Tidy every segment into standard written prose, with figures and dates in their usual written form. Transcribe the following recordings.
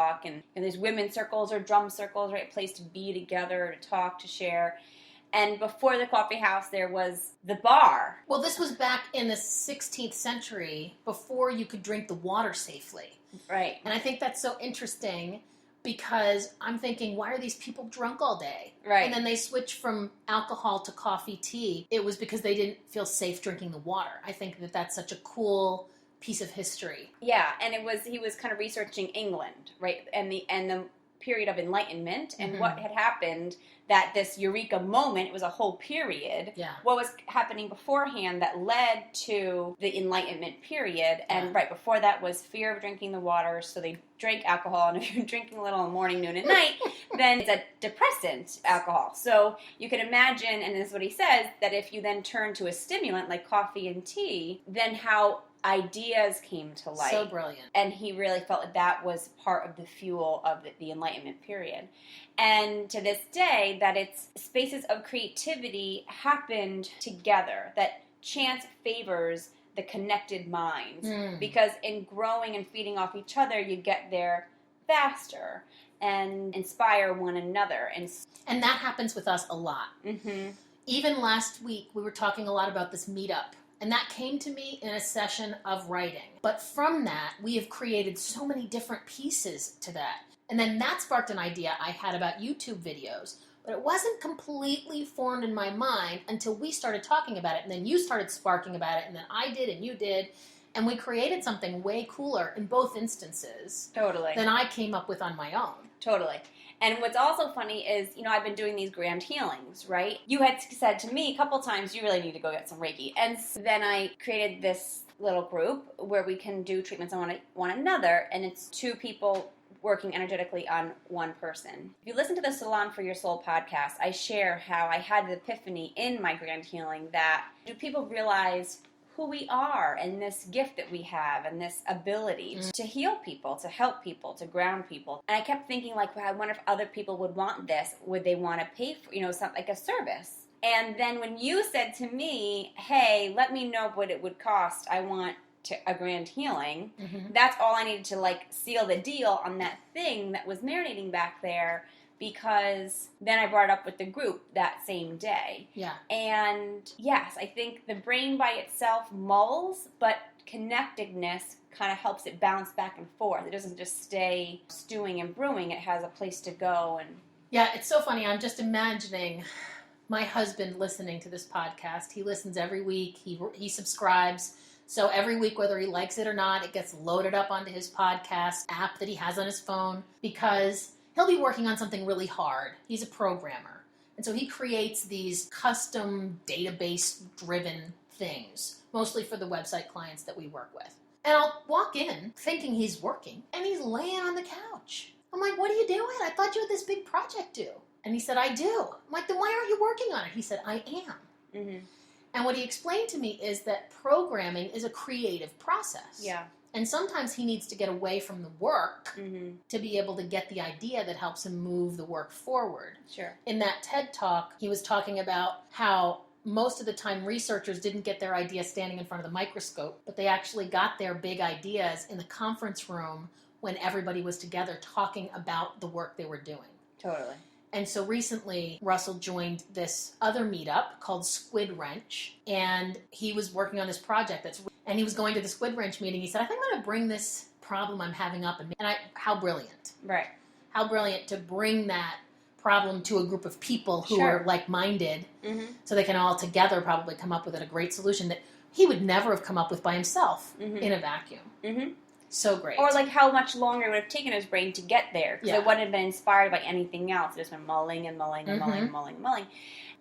talk. And there's women's circles or drum circles, right? A place to be together, to talk, to share. And before the coffee house, there was the bar. Well, this was back in the 16th century, before you could drink the water safely. Right. And I think that's so interesting, because I'm thinking, why are these people drunk all day? Right. And then they switched from alcohol to coffee, tea. It was because they didn't feel safe drinking the water. I think that that's such a cool piece of history. Yeah, and he was kind of researching England, right? And the period of Enlightenment and what had happened, that this eureka moment, it was a whole period. Yeah. What was happening beforehand that led to the Enlightenment period, and right before that was fear of drinking the water, so they drank alcohol, and if you're drinking a little in the morning, noon, and night, then it's a depressant, alcohol. So you can imagine, and this is what he says, that if you then turn to a stimulant like coffee and tea, then how ideas came to light. So brilliant. And he really felt that that was part of the fuel of the Enlightenment period. And to this day, that it's spaces of creativity happened together, that chance favors the connected minds. Because in growing and feeding off each other, you get there faster and inspire one another. And that happens with us a lot. Even last week, we were talking a lot about this meetup. And that came to me in a session of writing. But from that, we have created so many different pieces to that. And then that sparked an idea I had about YouTube videos. But it wasn't completely formed in my mind until we started talking about it. And then you started sparking about it. And then I did and you did. And we created something way cooler in both instances. Totally. Than I came up with on my own. Totally. And what's also funny is, I've been doing these grand healings, right? You had said to me a couple times, you really need to go get some Reiki. And so then I created this little group where we can do treatments on one another, and it's two people working energetically on one person. If you listen to the Salon for Your Soul podcast, I share how I had an epiphany in my grand healing that, do people realize who we are and this gift that we have and this ability to heal people, to help people, to ground people? And I kept thinking, like, well, I wonder if other people would want this. Would they want to pay for, something like a service? And then when you said to me, hey, let me know what it would cost, I want a grand healing, that's all I needed to, seal the deal on that thing that was marinating back there. Because then I brought it up with the group that same day. Yeah. And yes, I think the brain by itself mulls, but connectedness kind of helps it bounce back and forth. It doesn't just stay stewing and brewing. It has a place to go. And yeah, it's so funny. I'm just imagining my husband listening to this podcast. He listens every week. He subscribes. So every week, whether he likes it or not, it gets loaded up onto his podcast app that he has on his phone, because he'll be working on something really hard. He's a programmer. And so he creates these custom database-driven things, mostly for the website clients that we work with. And I'll walk in thinking he's working, and he's laying on the couch. I'm like, what are you doing? I thought you had this big project due. And he said, I do. I'm like, then why aren't you working on it? He said, I am. And what he explained to me is that programming is a creative process. Yeah. And sometimes he needs to get away from the work to be able to get the idea that helps him move the work forward. Sure. In that TED Talk, he was talking about how most of the time researchers didn't get their ideas standing in front of the microscope, but they actually got their big ideas in the conference room when everybody was together talking about the work they were doing. Totally. And so recently, Russell joined this other meetup called Squid Wrench, and he was working on this project and he was going to the Squid Wrench meeting. He said, I think I'm going to bring this problem I'm having up. How brilliant. Right. How brilliant to bring that problem to a group of people who are like-minded, so they can all together probably come up with a great solution that he would never have come up with by himself in a vacuum. So great. Or how much longer it would have taken his brain to get there, because it wouldn't have been inspired by anything else. It just been mulling and mulling and mulling and mulling and mulling.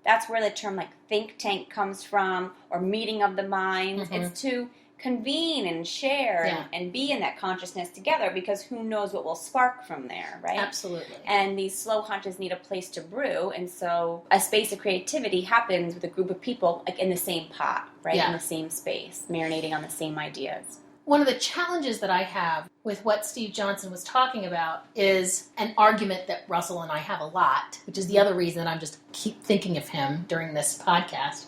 That's where the term think tank comes from, or meeting of the minds. It's to convene and share and be in that consciousness together, because who knows what will spark from there, right? Absolutely. And these slow hunches need a place to brew, and so a space of creativity happens with a group of people in the same pot, right? In the same space, marinating on the same ideas. One of the challenges that I have with what Steve Johnson was talking about is an argument that Russell and I have a lot, which is the other reason that I'm just keep thinking of him during this podcast.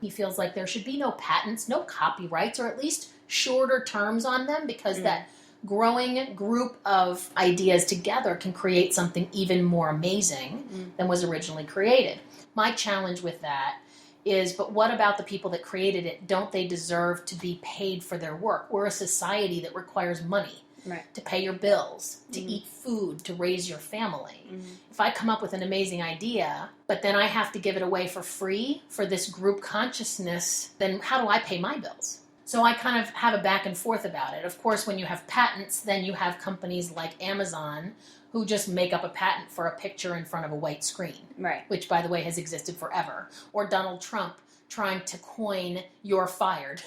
He feels like there should be no patents, no copyrights, or at least shorter terms on them, because that growing group of ideas together can create something even more amazing than was originally created. My challenge with that is, but what about the people that created it? Don't they deserve to be paid for their work? We're a society that requires money to pay your bills, to eat food, to raise your family. If I come up with an amazing idea, but then I have to give it away for free for this group consciousness, then how do I pay my bills? So I kind of have a back and forth about it. Of course, when you have patents, then you have companies like Amazon who just make up a patent for a picture in front of a white screen, which, by the way, has existed forever. Or Donald Trump trying to coin "you're fired,"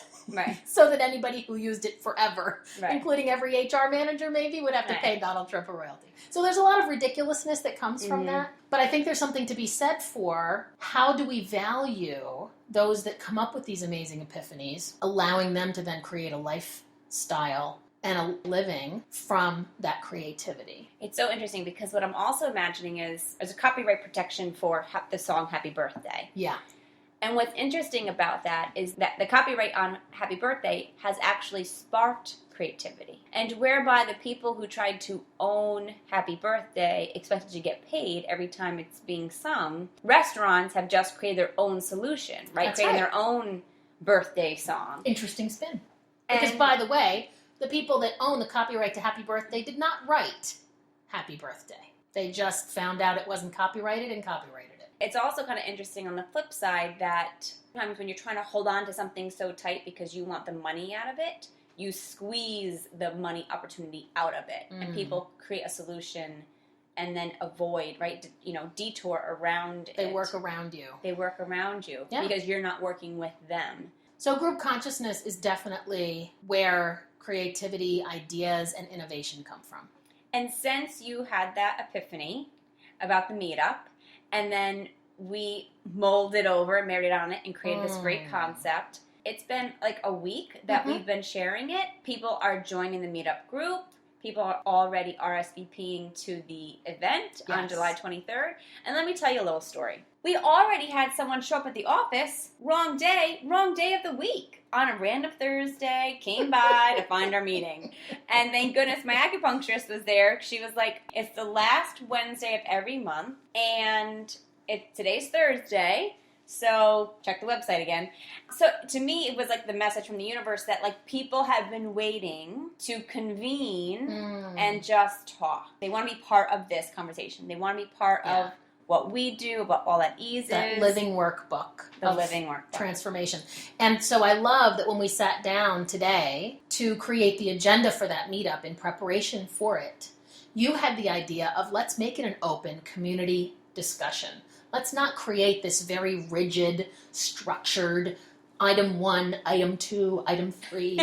so that anybody who used it forever, including every HR manager maybe, would have to pay Donald Trump a royalty. So there's a lot of ridiculousness that comes from that. But I think there's something to be said for how do we value those that come up with these amazing epiphanies, allowing them to then create a lifestyle and a living from that creativity. It's so interesting because what I'm also imagining is there's a copyright protection for the song Happy Birthday. Yeah. And what's interesting about that is that the copyright on Happy Birthday has actually sparked creativity. And whereby the people who tried to own Happy Birthday expected to get paid every time it's being sung, restaurants have just created their own solution, creating their own birthday song. Interesting spin. Because, by the way, the people that own the copyright to Happy Birthday did not write Happy Birthday. They just found out it wasn't copyrighted and copyrighted it. It's also kind of interesting on the flip side that sometimes when you're trying to hold on to something so tight because you want the money out of it, you squeeze the money opportunity out of it. And people create a solution and then avoid, detour around it. They work around you. They work around you because you're not working with them. So group consciousness is definitely where creativity, ideas, and innovation come from. And since you had that epiphany about the meetup, and then we molded over and married on it and created this great concept, it's been like a week that we've been sharing it. People are joining the meetup group. People are already RSVPing to the event on July 23rd. And let me tell you a little story. We already had someone show up at the office, wrong day of the week, on a random Thursday, came by to find our meeting. And thank goodness my acupuncturist was there. She was like, it's the last Wednesday of every month, and today's Thursday, so check the website again. So to me, it was like the message from the universe that like people have been waiting to convene and just talk. They want to be part of this conversation. They want to be part of what we do, about all that ease that is. living workbook. The living workbook. Transformation. And so I love that when we sat down today to create the agenda for that meetup in preparation for it, you had the idea of let's make it an open community discussion. Let's not create this very rigid, structured, item 1, item 2, item 3.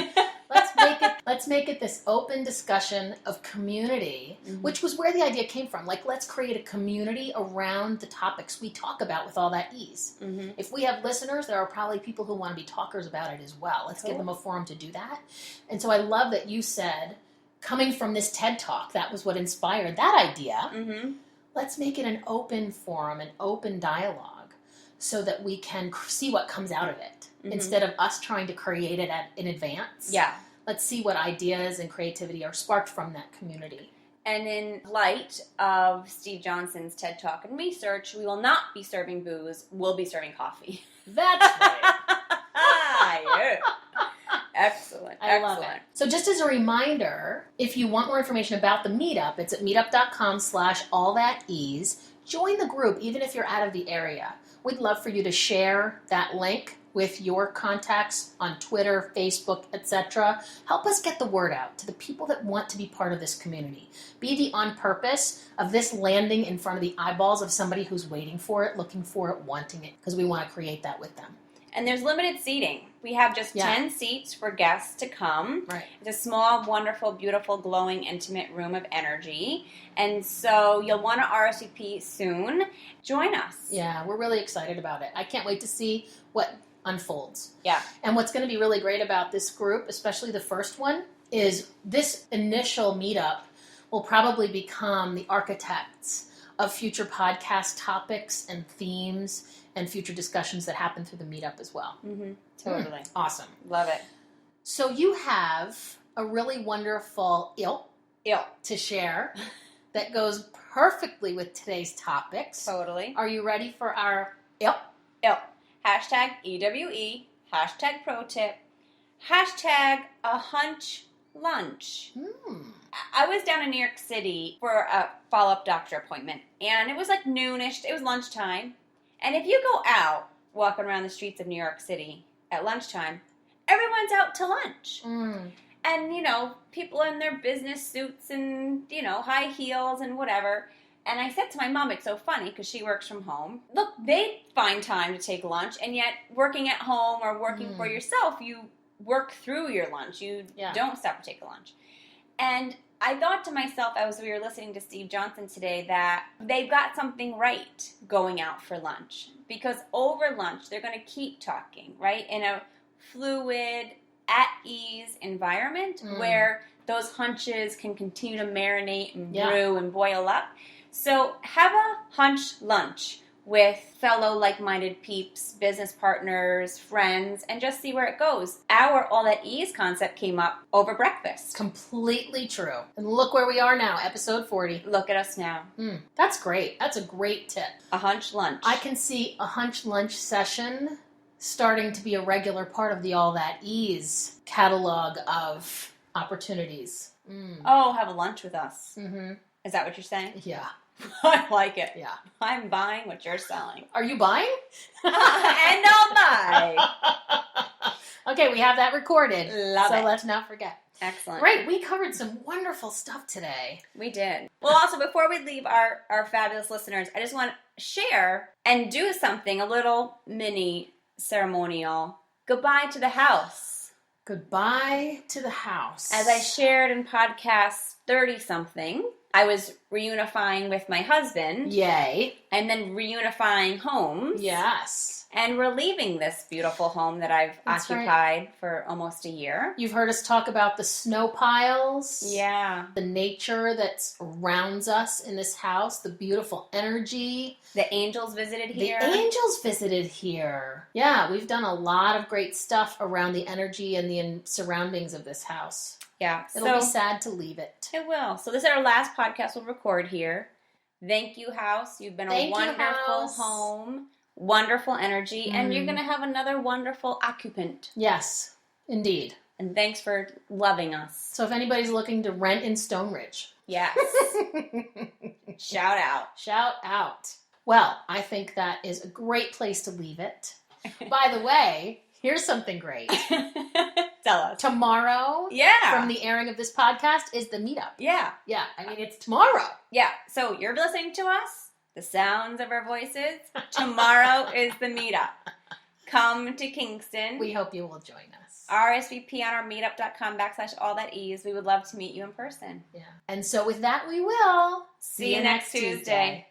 Let's make it this open discussion of community, which was where the idea came from. Like, let's create a community around the topics we talk about with all that ease. If we have listeners, there are probably people who want to be talkers about it as well. Let's give them a forum to do that. And so I love that you said, coming from this TED Talk, that was what inspired that idea. Let's make it an open forum, an open dialogue, so that we can see what comes out of it. Instead of us trying to create it in advance. Let's see what ideas and creativity are sparked from that community. And in light of Steve Johnson's TED Talk and research, we will not be serving booze, we'll be serving coffee. That's right. Excellent. I love it. So just as a reminder, if you want more information about the meetup, it's at meetup.com/allthatease. Join the group, even if you're out of the area. We'd love for you to share that link with your contacts on Twitter, Facebook, etc. Help us get the word out to the people that want to be part of this community. Be the on purpose of this landing in front of the eyeballs of somebody who's waiting for it, looking for it, wanting it, because we want to create that with them. And there's limited seating. We have just 10 seats for guests to come. It's a small, wonderful, beautiful, glowing, intimate room of energy. And so you'll want to RSVP soon. Join us. Yeah, we're really excited about it. I can't wait to see what unfolds. Yeah. And what's going to be really great about this group, especially the first one, is this initial meetup will probably become the architects of future podcast topics and themes and future discussions that happen through the meetup as well. Totally. Awesome. Love it. So you have a really wonderful ill Ill. to share that goes perfectly with today's topics. Totally. Are you ready for our ill? Ill. Hashtag EWE. Hashtag pro tip. Hashtag a hunch lunch. I was down in New York City for a follow-up doctor appointment, and it was like noonish. It was lunchtime. And if you go out walking around the streets of New York City at lunchtime, everyone's out to lunch. And, you know, people in their business suits and, you know, high heels and whatever. And I said to my mom, it's so funny because she works from home. Look, they find time to take lunch, and yet working at home or working for yourself, you work through your lunch. You don't stop to take a lunch. And I thought to myself, as we were listening to Steve Johnson today, that they've got something right going out for lunch. Because over lunch, they're going to keep talking, right? In a fluid, at-ease environment where those hunches can continue to marinate and brew and boil up. So have a hunch lunch with fellow like-minded peeps, business partners, friends, and just see where it goes. Our all at ease concept came up over breakfast. Completely true. And look where we are now, episode 40. Look at us now. That's great. That's a great tip. A hunch lunch. I can see a hunch lunch session starting to be a regular part of the All That Ease catalog of opportunities. Oh, have a lunch with us. Mm-hmm. Is that what you're saying? Yeah. I like it. Yeah. I'm buying what you're selling. Are you buying? And I'll buy. Okay, we have that recorded. Love it. So let's not forget. Excellent. Great, we covered some wonderful stuff today. We did. Well, also, before we leave our fabulous listeners, I just want to share and do something, a little mini ceremonial. Goodbye to the house. Goodbye to the house. As I shared in podcast 30-something, I was reunifying with my husband. Yay. And then reunifying homes. Yes. And we're leaving this beautiful home that I've occupied for almost a year. You've heard us talk about the snow piles. Yeah. The nature that surrounds us in this house. The beautiful energy. The angels visited here. The angels visited here. Yeah, we've done a lot of great stuff around the energy and the surroundings of this house. Yeah. It'll be sad to leave it. It will. So this is our last podcast we'll record here. Thank you, house. You've been a wonderful home. Wonderful energy. And you're going to have another wonderful occupant. Yes, indeed. And thanks for loving us. So if anybody's looking to rent in Stone Ridge. Yes. Shout out. Shout out. Well, I think that is a great place to leave it. By the way, here's something great. Tell us. Tomorrow, from the airing of this podcast, is the meetup. Yeah. Yeah, I mean, it's tomorrow. Yeah, so you're listening to us, the sounds of our voices. Tomorrow is the meetup. Come to Kingston. We hope you will join us. RSVP on our meetup.com/allthatease. We would love to meet you in person. Yeah. And so with that, we will see you next Tuesday.